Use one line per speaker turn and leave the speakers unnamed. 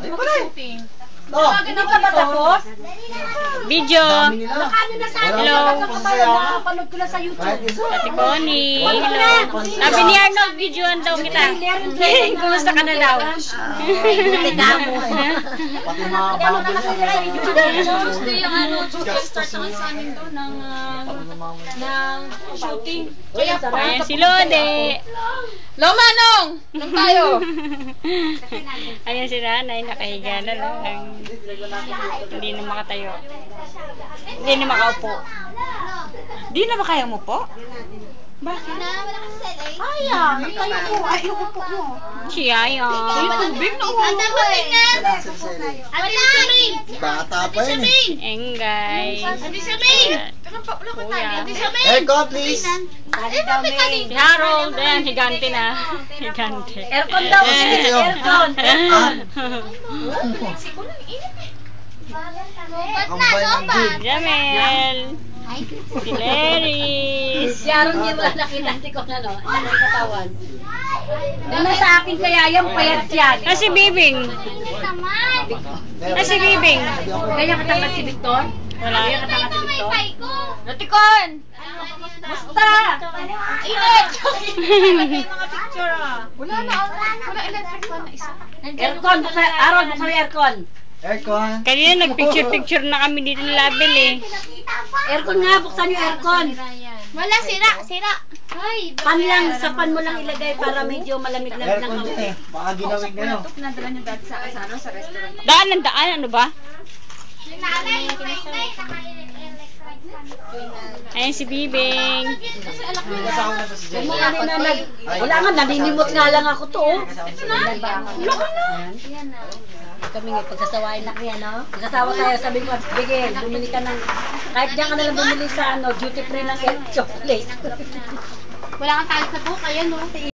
Hindi pa ba tapos?
Video. Hello.
Napanood ko lang sa YouTube.
Ate Connie. Hello. Sabi ni Arnold, videoan daw kita. Kumusta ka na daw?
Pati mga bago
Tuesday yung start naman sa amin doon ng shooting. Ayan si Lode.
Lomanong! Nang tayo!
Ayan si Nanay, nakahiga na lang. Hindi na makatayo. Hindi na makaupo. Hindi na ba kaya mo po? Bakit?
Ayaw! Kayo po! Ayaw upo mo!
Siya yun.
Tubig na upo!
Ate Mamin! Ate Mamin!
Bata pa yun eh.
Engay.
Ate Mamin! Ate Mamin!
Aircon please.
Si Harold, ayan, higante na. Higante.
Aircon daw! Aircon!
Jamel. Si Leris.
Si Aaron niya wala nakita. Hindi ko na, no? Ano yung katawan? Ano sa akin kaya yung payat yan?
Ah, si Bibing. Ah, si Bibing.
Kaya katangkat si Victor?
Wala.
Kaya katangkat si Victor?
Natikon!
Basta!
Init!
Wala na. Wala electric fan na isa. Aircon! Aaron, buksan mo yung aircon.
Aircon.
Kanina nagpicture-picture na kami dito ng label eh.
Aircon nga, buksan yung aircon.
Wala, sira. Ay,
Pan lang, sa pan mo lang ilagay para medyo malamig-lamig ng
Aircon din
kaunti.
eh. Baka ginawin na yun.
Daan ng daan, ano ba?
nanay, naka-electric fan.
Ayan si Bibing.
Kasama na ba si Jenny?
Wala nga, naninimot nga lang ako to. Kami nga, pagsasawain na kaya, no? Pagsasawa tayo, sabi ko, bigay, bumili ka ng, kahit diyan ka nalang bumili sa, duty free ng chocolate.
Wala kang tali sa buhok, ayan, no?